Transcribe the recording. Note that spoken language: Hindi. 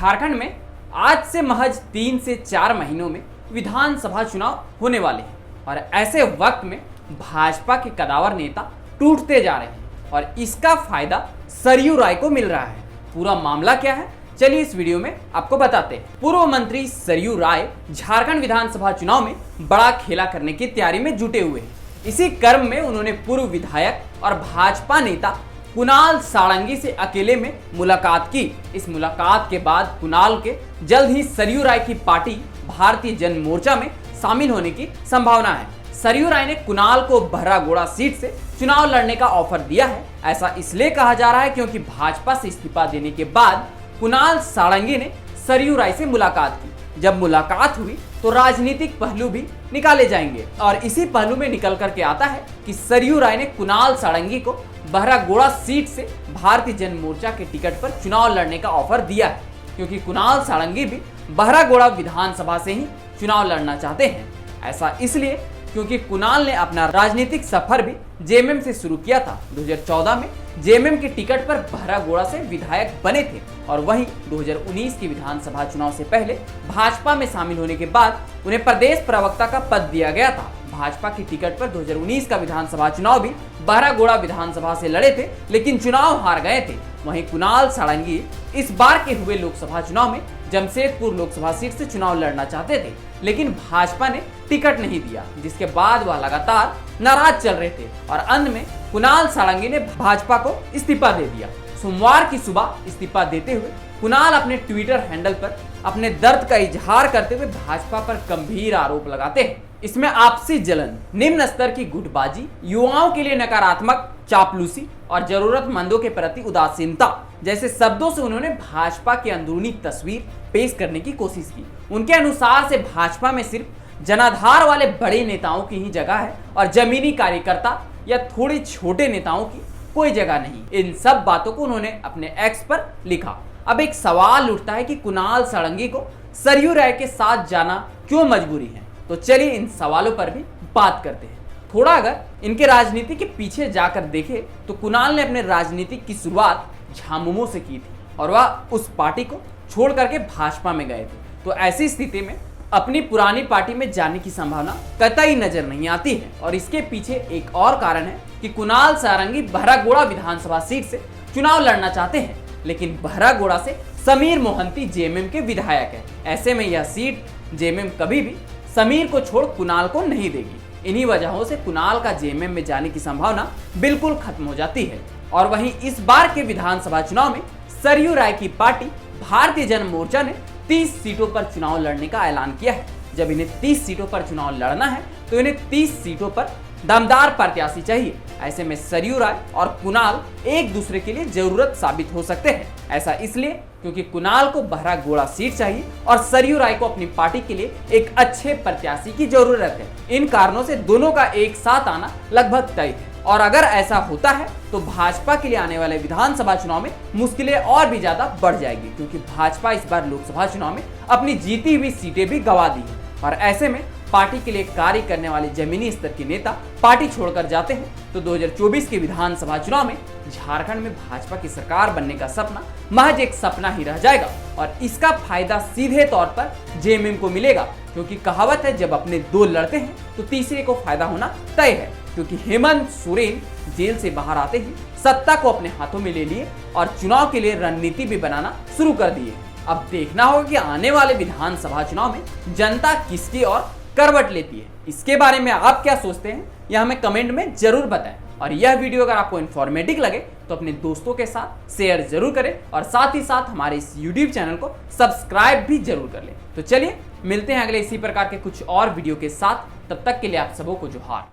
झारखंड में आज से महज 3 से 4 महीनों में विधानसभा चुनाव होने वाले हैं और ऐसे वक्त में भाजपा के कदावर नेता टूटते जा रहे हैं और इसका फायदा सरयू राय को मिल रहा है। पूरा मामला क्या है, चलिए इस वीडियो में आपको बताते हैं। पूर्व मंत्री सरयू राय झारखंड विधानसभा चुनाव में बड़ा खेला करने की तैयारी में जुटे हुए हैं। इसी क्रम में उन्होंने पूर्व विधायक और भाजपा नेता कुणाल सारंगी से अकेले में मुलाकात की। इस मुलाकात के बाद कुणाल के जल्द ही सरयू राय की पार्टी भारतीय जन मोर्चा में शामिल होने की संभावना है। सरयू राय ने कुणाल को बहरागोड़ा सीट से चुनाव लड़ने का ऑफर दिया है। ऐसा इसलिए कहा जा रहा है क्योंकि भाजपा से इस्तीफा देने के बाद कुणाल सारंगी ने सरयू राय से मुलाकात की। जब मुलाकात हुई तो राजनीतिक पहलू भी निकाले जाएंगे और इसी पहलू में निकल करके आता है कि सरयू राय ने कुणाल सारंगी को बहरागोड़ा सीट से भारतीय जन मोर्चा के टिकट पर चुनाव लड़ने का ऑफर दिया है, क्योंकि कुणाल सारंगी भी बहरागोड़ा विधानसभा से ही चुनाव लड़ना चाहते हैं। ऐसा इसलिए क्योंकि कुणाल ने अपना राजनीतिक सफर भी जेएमएम से शुरू किया था। 2014 में जेएमएम के टिकट पर बहरागोड़ा से विधायक बने थे और वहीं 2019 की विधानसभा चुनाव से पहले भाजपा में शामिल होने के बाद उन्हें प्रदेश प्रवक्ता का पद दिया गया था। भाजपा की टिकट पर 2019 का विधानसभा चुनाव भी बहरागोड़ा विधानसभा से लड़े थे, लेकिन चुनाव हार गए थे। वहीं कुणाल सारंगी इस बार के हुए लोकसभा चुनाव में जमशेदपुर लोकसभा सीट से चुनाव लड़ना चाहते थे, लेकिन भाजपा ने टिकट नहीं दिया, जिसके बाद वह लगातार नाराज चल रहे थे और अंत में कुणाल सारंगी ने भाजपा को इस्तीफा दे दिया। सोमवार की सुबह इस्तीफा देते हुए कुणाल अपने ट्विटर हैंडल पर अपने दर्द का इजहार करते हुए भाजपा पर गंभीर आरोप लगाते हैं। इसमें आपसी जलन, निम्न स्तर की गुटबाजी, युवाओं के लिए नकारात्मक चापलूसी और जरूरतमंदों के प्रति उदासीनता जैसे शब्दों से उन्होंने भाजपा की अंदरूनी तस्वीर पेश करने की कोशिश की। उनके अनुसार से भाजपा में सिर्फ जनाधार वाले बड़े नेताओं की ही जगह है और जमीनी कार्यकर्ता या थोड़े छोटे नेताओं की कोई जगह नहीं। इन सब बातों को उन्होंने अपने एक्स पर लिखा। अब एक सवाल उठता है कि कुणाल सारंगी को सरयू राय के साथ जाना क्यों मजबूरी है। तो चलिए इन सवालों पर भी बात करते हैं। थोड़ा अगर इनके राजनीति के पीछे जाकर देखें तो कुणाल ने अपने राजनीति की शुरुआत झामुमो से की थी और वह उस पार्टी को छोड़ करके भाजपा में गए थे। तो ऐसी स्थिति में अपनी पुरानी पार्टी में जाने की संभावना कतई नजर नहीं आती है और इसके पीछे एक और कारण है कि कुणाल सारंगी बहरागोड़ा विधानसभा सीट से चुनाव लड़ना चाहते हैं, लेकिन बहरागोड़ा से समीर मोहंती जेएमएम के विधायक है। ऐसे में यह सीट जेएमएम कभी भी समीर को छोड़ कुणाल को नहीं देगी। इन्हीं वजहों से कुणाल का जेएमएम में जाने की संभावना बिल्कुल खत्म हो जाती है। और वहीं इस बार के विधानसभा चुनाव में सरयू राय की पार्टी भारतीय जन मोर्चा ने 30 सीटों पर चुनाव लड़ने का ऐलान किया है। जब इन्हें 30 सीटों पर चुनाव लड़ना है तो इन्हें 30 सीटों पर दमदार प्रत्याशी चाहिए। ऐसे में सरयू राय और कुणाल एक दूसरे के लिए जरूरत साबित हो सकते हैं। ऐसा इसलिए क्योंकि कुणाल को बहरागोड़ा सीट चाहिए और सरयू राय को अपनी पार्टी के लिए एक अच्छे प्रत्याशी की जरूरत है। इन कारणों से दोनों का एक साथ आना लगभग तय है और अगर ऐसा होता है तो भाजपा के लिए आने वाले विधानसभा चुनाव में मुश्किलें और भी ज्यादा बढ़ जाएगी, क्योंकि भाजपा इस बार लोकसभा चुनाव में अपनी जीती हुई सीटें भी गंवा दी है और ऐसे में पार्टी के लिए कार्य करने वाले जमीनी स्तर के नेता पार्टी छोड़कर जाते हैं तो 2024 के विधानसभा चुनाव में झारखंड में भाजपा की सरकार बनने का सपना महज एक सपना ही रह जाएगा और इसका फायदा सीधे तौर पर जेएमएम को मिलेगा, क्योंकि कहावत है जब अपने दो लड़ते हैं तो तीसरे को फायदा होना तय है। क्योंकि हेमंत सोरेन जेल से बाहर आते ही सत्ता को अपने हाथों में ले लिए और चुनाव के लिए रणनीति भी बनाना शुरू कर दिए। अब देखना होगा कि आने वाले विधानसभा चुनाव में जनता किसकी ओर करवट लेती है। इसके बारे में आप क्या सोचते हैं यह हमें कमेंट में जरूर बताएं और यह वीडियो अगर आपको इन्फॉर्मेटिव लगे तो अपने दोस्तों के साथ शेयर जरूर करें और साथ ही साथ हमारे इस YouTube चैनल को सब्सक्राइब भी जरूर कर लें। तो चलिए मिलते हैं अगले इसी प्रकार के कुछ और वीडियो के साथ। तब तक के लिए आप सबों को जोहार।